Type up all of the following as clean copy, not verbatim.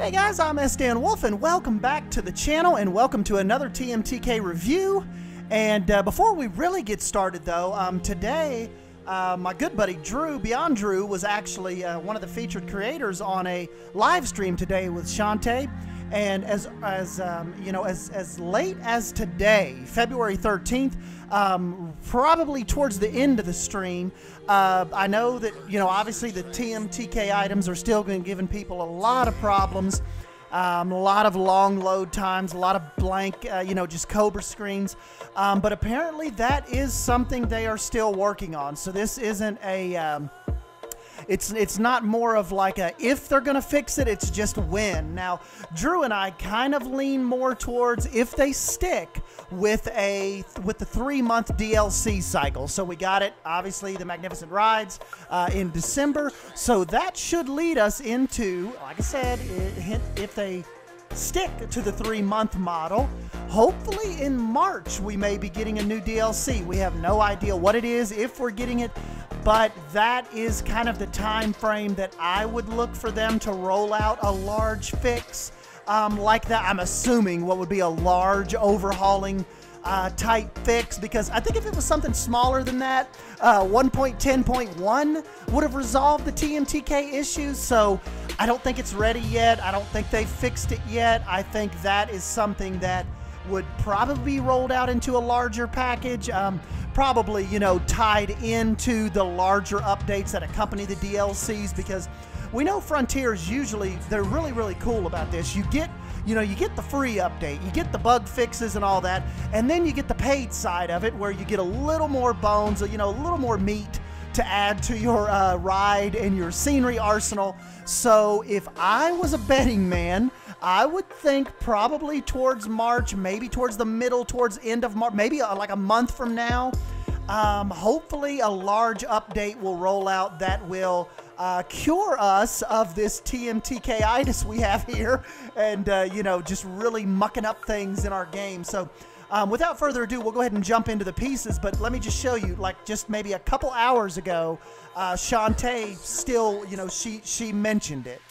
Hey guys, I'm Sdanwolf and welcome back to the channel and welcome to another TMTK review. And before we really get started though, today my good buddy Drew, Beyond Drew, was actually one of the featured creators on a live stream today with Shantae. And as late as today, February 13th, probably towards the end of the stream, I know that, obviously the TMTK items are still giving people a lot of problems, a lot of long load times, a lot of blank, just Cobra screens. But apparently that is something they are still working on. So this isn't a... It's not more of like a if they're gonna fix it, it's just when. Now, Drew and I kind of lean more towards if they stick with the 3-month DLC cycle. So we got it, obviously, the Magnificent Rides in December. So that should lead us into, like I said, if they stick to the 3-month model, hopefully in March we may be getting a new DLC. We have no idea what it is, if we're getting it, but that is kind of the time frame that I would look for them to roll out a large fix like that. I'm assuming what would be a large overhauling type fix, because I think if it was something smaller than that, 1.10.1 would have resolved the TMTK issues. So I don't think it's ready yet. I don't think they've fixed it yet. I think that is something that would probably be rolled out into a larger package, probably, tied into the larger updates that accompany the DLCs, because we know Frontiers usually, they're really, really cool about this. You get the free update, you get the bug fixes and all that, and then you get the paid side of it where you get a little more bones, a little more meat to add to your ride and your scenery arsenal. So if I was a betting man, I would think probably towards March, maybe towards the middle, towards end of March, maybe like a month from now. Hopefully a large update will roll out that will cure us of this TMTK-itis we have here, and just really mucking up things in our game. So without further ado, we'll go ahead and jump into the pieces, but let me just show you, like just maybe a couple hours ago, Shantae still, she mentioned it.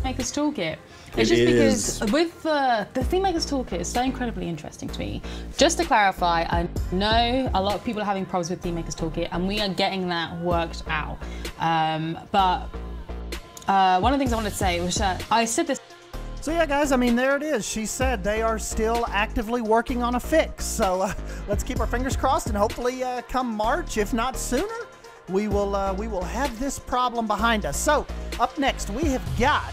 Thememaker's Toolkit. It's just because with the Thememaker's Toolkit is so incredibly interesting to me. Just to clarify, I know a lot of people are having problems with Thememaker's Toolkit, and we are getting that worked out. But one of the things I wanted to say was that I said this. So yeah, guys, I mean, there it is. She said they are still actively working on a fix. So let's keep our fingers crossed, and hopefully come March, if not sooner, we will have this problem behind us. So up next, we have got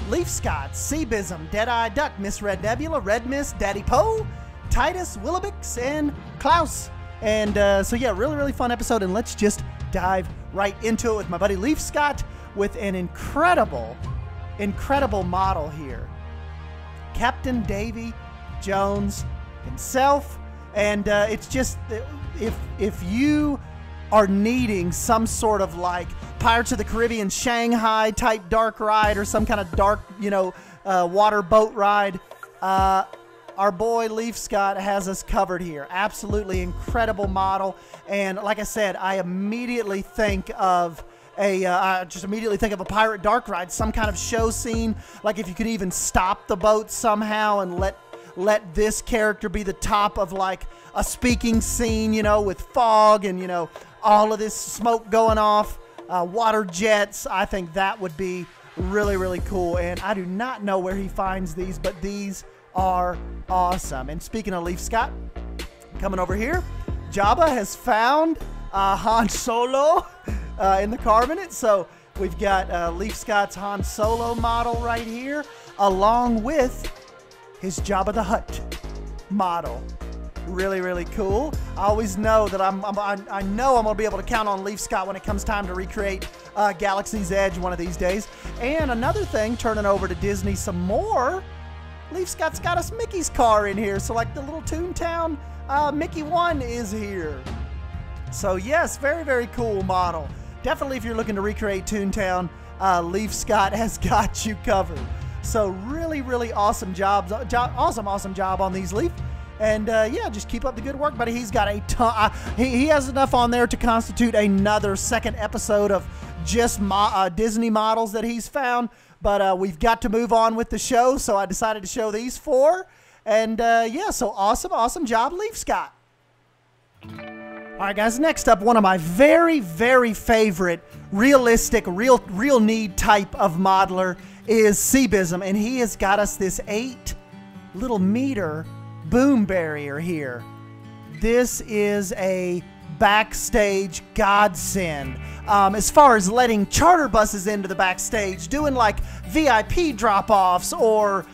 Leif Scott, Cebism, Deadeye Duck, Miss Red Nebula, Red Miss, Daddy Poe, Titus, Wilibix, and Klaus. And so yeah, really, really fun episode, and let's just dive right into it with my buddy Leif Scott with an incredible model here. Captain Davy Jones himself, and it's just, if you are needing some sort of like Pirates of the Caribbean Shanghai type dark ride or some kind of dark, water boat ride, our boy Leif Scott has us covered here. Absolutely incredible model. And like I said, I immediately think of a pirate dark ride, some kind of show scene. Like if you could even stop the boat somehow and let this character be the top of like a speaking scene, with fog and, all of this smoke going off, water jets. I think that would be really, really cool. And I do not know where he finds these, but these are awesome. And speaking of Leif Scott, coming over here, Jaba has found Han Solo in the carbonate. So we've got Leif Scott's Han Solo model right here, along with his Jabba the Hutt model. Really, really cool. I always know that I know I'm gonna be able to count on Leif Scott when it comes time to recreate Galaxy's Edge one of these days. And another thing, turning over to Disney some more, Leif Scott's got us Mickey's car in here. So like the little Toontown Mickey 1 is here. So yes, very, very cool model. Definitely if you're looking to recreate Toontown, Leif Scott has got you covered. So really, really awesome job. Awesome job on these, Leif. And yeah, just keep up the good work, buddy. He's got a ton. He has enough on there to constitute another second episode of just Disney models that he's found. But we've got to move on with the show, so I decided to show these 4. And yeah, so awesome job, Leif Scott. All right, guys, next up, one of my very, very favorite realistic, real need type of modeler is Cebism, and he has got us this 8 little meter boom barrier here. This is a backstage godsend. As far as letting charter buses into the backstage, doing like VIP drop-offs or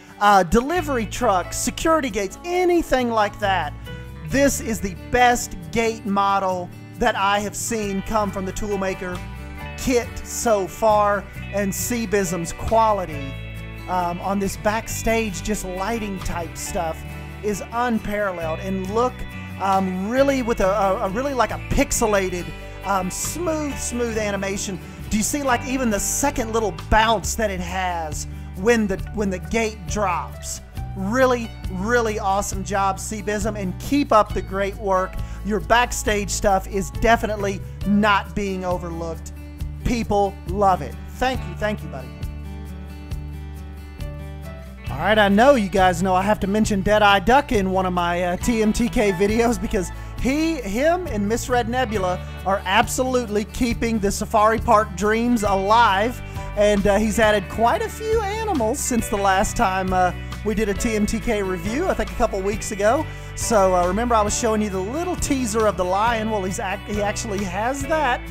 delivery trucks, security gates, anything like that. This is the best gate model that I have seen come from the Toolmaker kit so far, and Cebism's quality on this backstage just lighting type stuff is unparalleled. And look, really with a really like a pixelated smooth animation. Do you see like even the second little bounce that it has when the gate drops? Really awesome job, Cebism, and keep up the great work. Your backstage stuff is definitely not being overlooked. People love it. Thank you, buddy. All right, I know you guys know I have to mention Deadeye Duck in one of my TMTK videos because him and Miss Red Nebula are absolutely keeping the Safari Park dreams alive, and he's added quite a few animals since the last time we did a TMTK review, I think a couple weeks ago. So remember I was showing you the little teaser of the lion. Well, he actually has that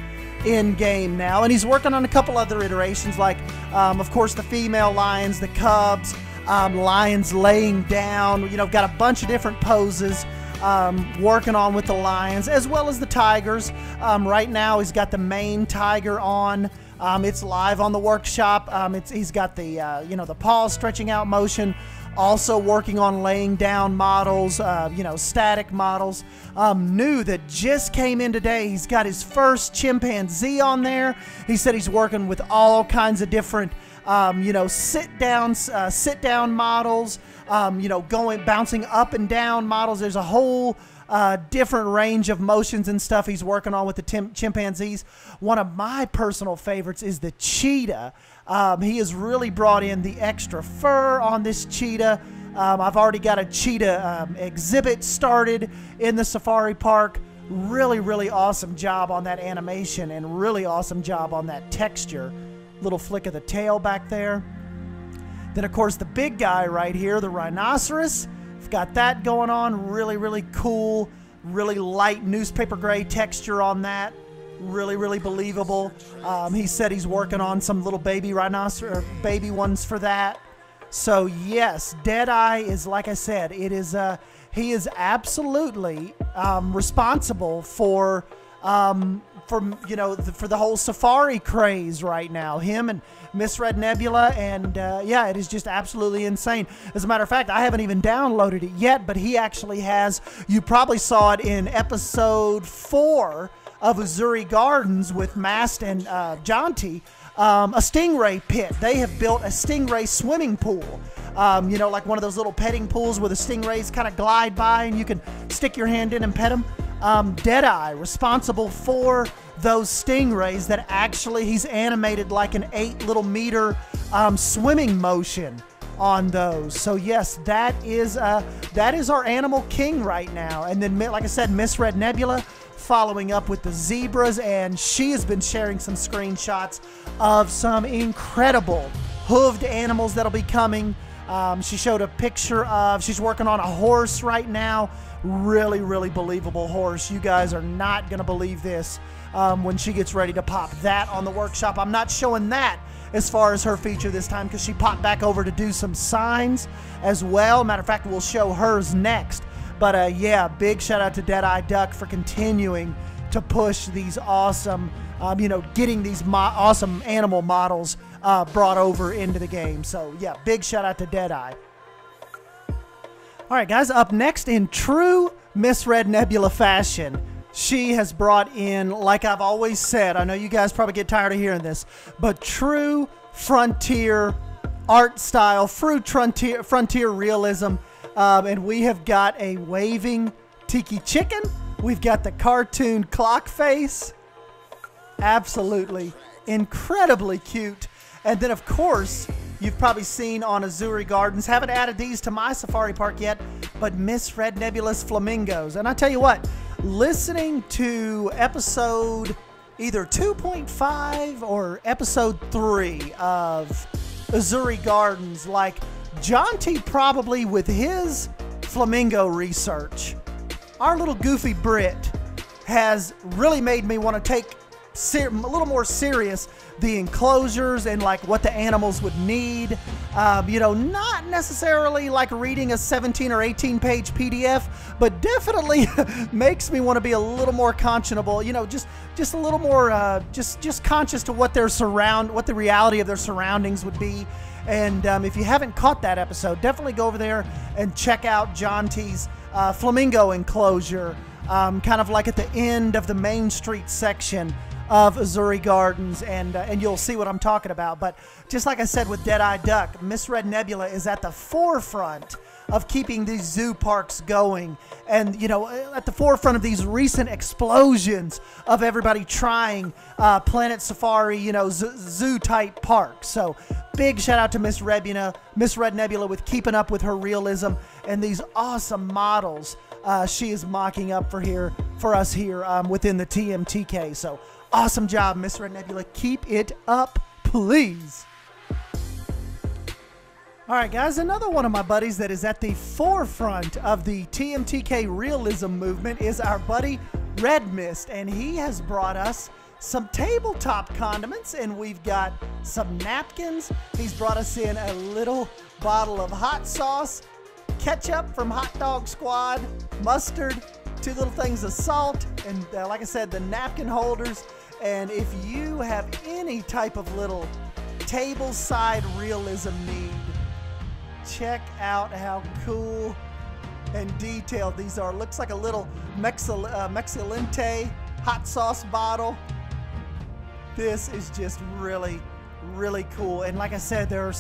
in game now, and he's working on a couple other iterations, like of course the female lions, the cubs, lions laying down. You know, got a bunch of different poses working on with the lions as well as the tigers. Right now he's got the main tiger on. It's live on the workshop. He's got the you know, the paws stretching out motion. Also working on laying down models, you know, static models. New that just came in today. He's got his first chimpanzee on there. He said he's working with all kinds of different, you know, sit down models. You know, bouncing up and down models. There's a whole different range of motions and stuff he's working on with the chimpanzees. One of my personal favorites is the cheetah. He has really brought in the extra fur on this cheetah. I've already got a cheetah exhibit started in the safari park. Really awesome job on that animation and really awesome job on that texture. Little flick of the tail back there. Then of course the big guy right here, the rhinoceros. We've got that going on. Really cool. Really light newspaper gray texture on that. Really believable. He said he's working on some little baby rhinoceros, baby ones for that. So yes, Deadeye is, like I said, it is he is absolutely responsible for you know, for the whole safari craze right now. Him and Miss Red Nebula, and yeah, it is just absolutely insane. As a matter of fact, I haven't even downloaded it yet, but he actually has. You probably saw it in episode 4 of Uzuri Gardens with Mast and Jonty, a stingray pit. They have built a stingray swimming pool. You know, like one of those little petting pools where the stingrays kind of glide by and you can stick your hand in and pet them. Deadeye, responsible for those stingrays that actually he's animated like an 8 little meter swimming motion on those. So yes, that is our animal king right now. And then, like I said, Miss Red Nebula following up with the zebras, and she has been sharing some screenshots of some incredible hooved animals that'll be coming. She showed a picture of, she's working on a horse right now. Really believable horse. You guys are not going to believe this when she gets ready to pop that on the workshop. I'm not showing that as far as her feature this time because she popped back over to do some signs as well. Matter of fact, we'll show hers next. But yeah, big shout out to Deadeye Duck for continuing to push these awesome, you know, getting these awesome animal models brought over into the game. So yeah, big shout out to Deadeye. All right, guys, up next in true Miss Red Nebula fashion, she has brought in, like I've always said, I know you guys probably get tired of hearing this, but true frontier art style, true frontier realism. And we have got a waving Tiki chicken. We've got the cartoon clock face. Absolutely incredibly cute. And then, of course, you've probably seen on Azuri Gardens, haven't added these to my safari park yet, but Miss Red Nebula's Flamingos. And I tell you what, listening to episode either 2.5 or episode 3 of Azuri Gardens, like John T probably with his flamingo research, our little goofy Brit has really made me want to take a little more serious the enclosures and like what the animals would need. You know, not necessarily like reading a 17 or 18 page PDF, but definitely makes me want to be a little more conscionable, you know, just a little more just conscious to what what the reality of their surroundings would be. And if you haven't caught that episode, definitely go over there and check out John T's flamingo enclosure, kind of like at the end of the Main Street section of Azuri Gardens, and you'll see what I'm talking about. But just like I said with Deadeye Duck, Miss Red Nebula is at the forefront of keeping these zoo parks going, and you know, at the forefront of these recent explosions of everybody trying Planet Safari, you know, zoo type parks. So big shout out to Miss Red Nebula with keeping up with her realism and these awesome models she is mocking up for us here within the TMTK. So awesome job, Miss Red Nebula. Keep it up, please. All right, guys, another one of my buddies that is at the forefront of the TMTK realism movement is our buddy Red Mist, and he has brought us some tabletop condiments, and we've got some napkins. He's brought us in a little bottle of hot sauce, ketchup from Hot Dog Squad, mustard, 2 little things of salt, and like I said, the napkin holders. And if you have any type of little tableside realism need, check out how cool and detailed these are. Looks like a little Mexilente hot sauce bottle. This is just really, really cool. And like I said, there's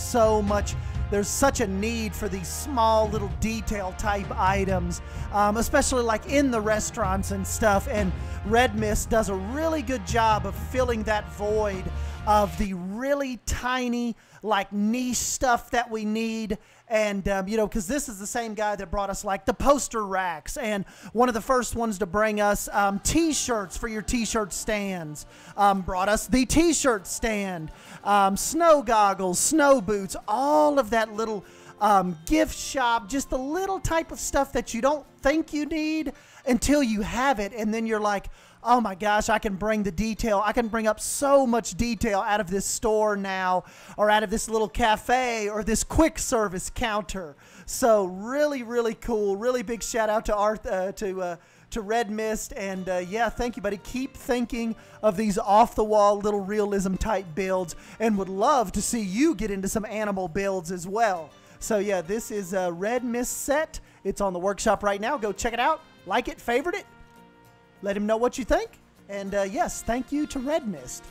such a need for these small little detail type items, especially like in the restaurants and stuff. And Red Mist does a really good job of filling that void of the really tiny, like niche stuff that we need. And, you know, because this is the same guy that brought us like the poster racks, and one of the first ones to bring us t-shirts for your t-shirt stands, brought us the t-shirt stand, snow goggles, snow boots, all of that little gift shop, just the little type of stuff that you don't think you need until you have it, and then you're like, oh my gosh, I can bring the detail. I can bring up so much detail out of this store now, or out of this little cafe, or this quick service counter. So really, really cool. Really big shout out to Red Mist. And yeah, thank you, buddy. Keep thinking of these off-the-wall little realism type builds, and would love to see you get into some animal builds as well. So yeah, this is a Red Mist set. It's on the workshop right now. Go check it out. Like it, favorite it. Let him know what you think. And yes, thank you to Red Mist.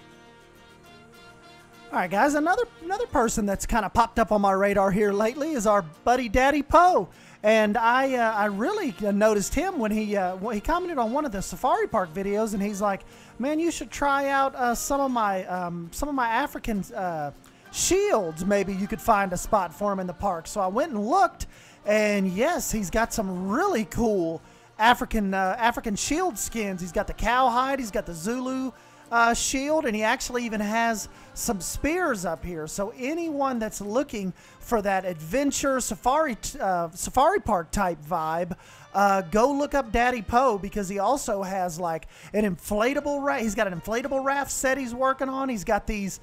All right, guys, another person that's kind of popped up on my radar here lately is our buddy Daddy Poe. And I really noticed him when he commented on one of the Safari Park videos, and he's like, man, you should try out some of my African shields. Maybe you could find a spot for him in the park. So I went and looked, and yes, he's got some really cool African shield skins. He's got the cowhide, he's got the Zulu shield, and he actually even has some spears up here. So anyone that's looking for that adventure safari park type vibe, go look up Daddy Poe, because he also has like an inflatable raft. He's got an inflatable raft set he's working on. He's got these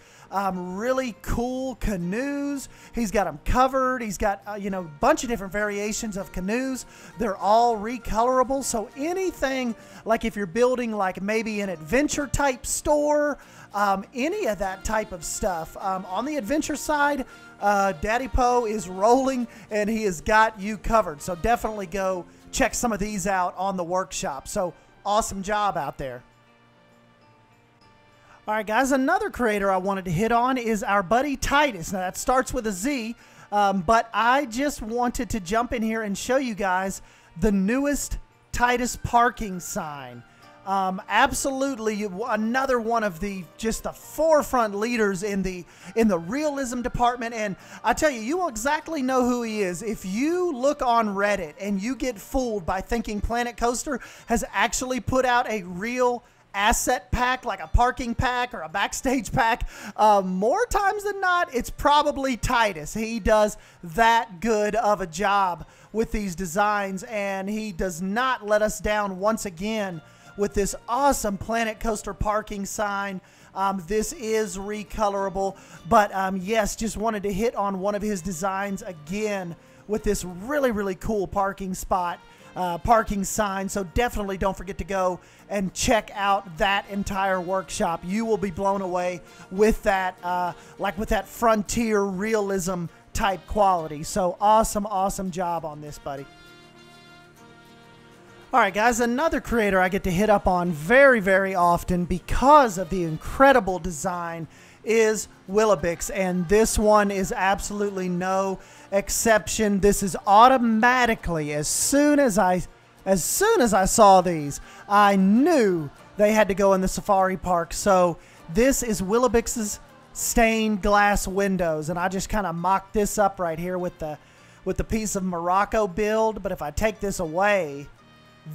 really cool canoes. He's got them covered. He's got you know, a bunch of different variations of canoes. They're all recolorable. So anything, like if you're building like maybe an adventure type store, any of that type of stuff, on the adventure side, Daddy Poe is rolling, and he has got you covered. So definitely go check some of these out on the workshop. So awesome job out there. All right, guys, another creator I wanted to hit on is our buddy Titus. Now, that starts with a Z. But I just wanted to jump in here and show you guys the newest Titus parking sign. Absolutely another one of the just the forefront leaders in the realism department, and I tell you, you will exactly know who he is if you look on Reddit and you get fooled by thinking Planet Coaster has actually put out a real asset pack, like a parking pack or a backstage pack. More times than not, it's probably Titus. He does that good of a job with these designs, and he does not let us down once again with this awesome Planet Coaster parking sign. This is recolorable, but yes, just wanted to hit on one of his designs again with this really cool parking spot, parking sign. So definitely don't forget to go and check out that entire workshop. You will be blown away with that, like with that frontier realism type quality. So awesome job on this, buddy. All right, guys, another creator I get to hit up on very often because of the incredible design is Willabiks, and this one is absolutely no exception. This is automatically, as soon as I saw these, I knew they had to go in the safari park. So this is Wilibix's stained glass windows, and I just kind of mocked this up right here with the piece of Morocco build. But if I take this away,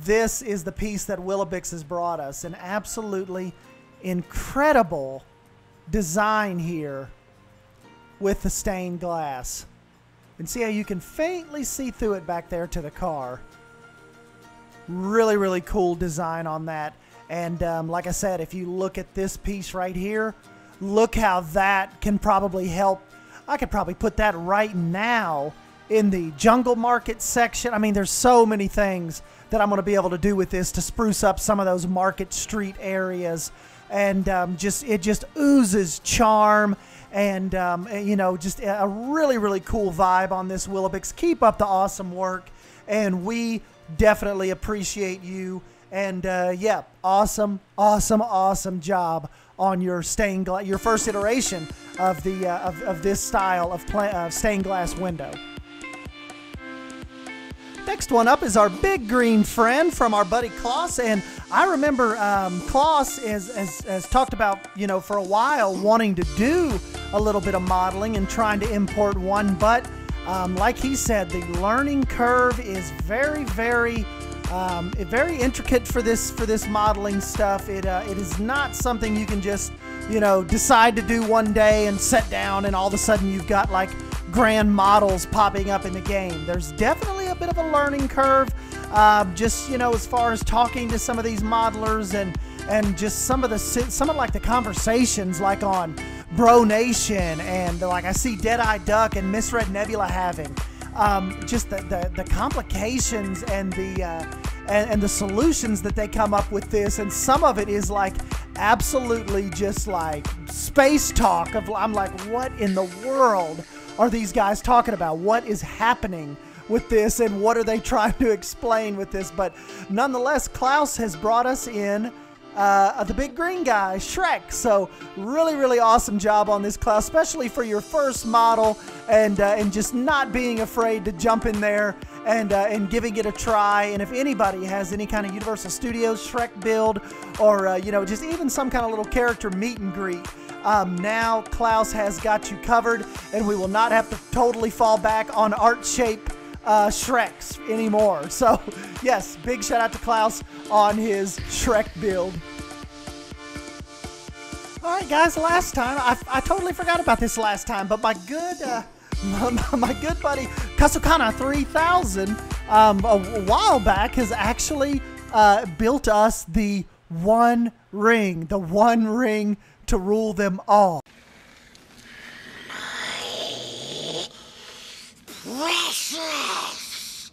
this is the piece that Wilibix has brought us. An absolutely incredible design here with the stained glass. And see how you can faintly see through it back there to the car. Really cool design on that. And like I said, if you look at this piece right here, look how that can probably help. I could probably put that right now in the jungle market section. I mean, there's so many things that I'm going to be able to do with this to spruce up some of those market street areas. And it just oozes charm and, you know, just a really cool vibe on this Willabiks. Keep up the awesome work, and we definitely appreciate you. And yeah, awesome job on your stained glass, your first iteration of the of this style of stained glass window. Next one up is our big green friend from our buddy Klaus, and I remember Klaus has talked about, you know, for a while wanting to do a little bit of modeling and trying to import one, but like he said, the learning curve is very intricate for this modeling stuff. It is not something you can just, you know, decide to do one day and sit down and all of a sudden you've got like grand models popping up in the game. There's definitely a bit of a learning curve, just, you know, as far as talking to some of these modelers and just some of like the conversations like on Bro Nation, and like I see DeadEyeDuck and Misread Nebula having, just the complications and the solutions that they come up with this, and some of it is like absolutely just like space talk of, I'm like, what in the world are these guys talking about? What is happening with this, and what are they trying to explain with this? But nonetheless, Klaus has brought us in the big green guy, Shrek. So really awesome job on this, Klaus, especially for your first model, and just not being afraid to jump in there and giving it a try. And if anybody has any kind of Universal Studios Shrek build, or you know, just even some kind of little character meet and greet, now Klaus has got you covered, and we will not have to totally fall back on art shape Shreks anymore. So yes, big shout out to Klaus on his Shrek build. All right, guys, last time I totally forgot about this last time, but my good my good buddy Kasukana 3000 a while back has actually built us the one ring to rule them all. Precious.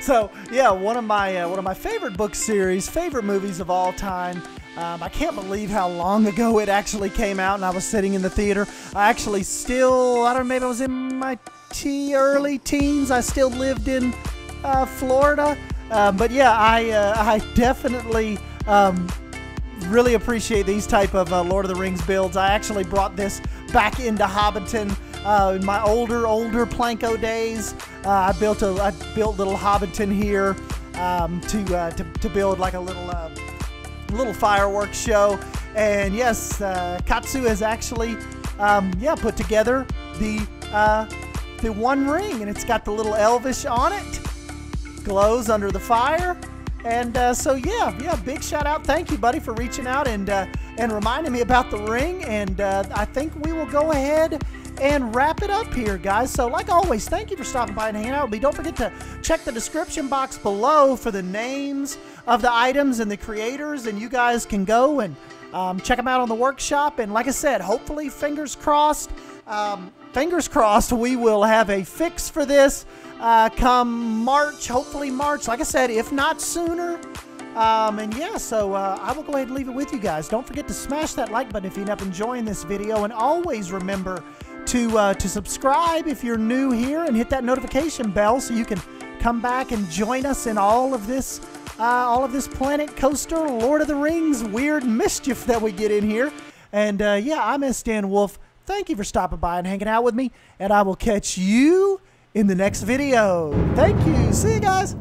So yeah, one of my favorite book series, favorite movies of all time. I can't believe how long ago it actually came out, and I was sitting in the theater. I actually still, I don't know, maybe I was in my early teens. I still lived in Florida. But yeah, I definitely really appreciate these type of Lord of the Rings builds. I actually brought this back into Hobbiton in my older Planko days. I built little Hobbiton here to build like a little fireworks show. And yes, Katsu has actually put together the one ring, and it's got the little Elvish on it. Glows under the fire. And so yeah, big shout out. Thank you, buddy, for reaching out and reminding me about the ring. And I think we will go ahead and wrap it up here, guys. So like always, thank you for stopping by and hanging out with me. Don't forget to check the description box below for the names of the items and the creators, and you guys can go and check them out on the workshop. And like I said, hopefully, fingers crossed, we will have a fix for this come March, hopefully March, like I said, if not sooner. And yeah, so I will go ahead and leave it with you guys. Don't forget to smash that like button if you end up enjoying this video, and always remember to subscribe if you're new here, and hit that notification bell so you can come back and join us in all of this Planet Coaster Lord of the Rings weird mischief that we get in here. And yeah, I'm Sdanwolf. Thank you for stopping by and hanging out with me, and I will catch you in the next video. Thank you. See you guys.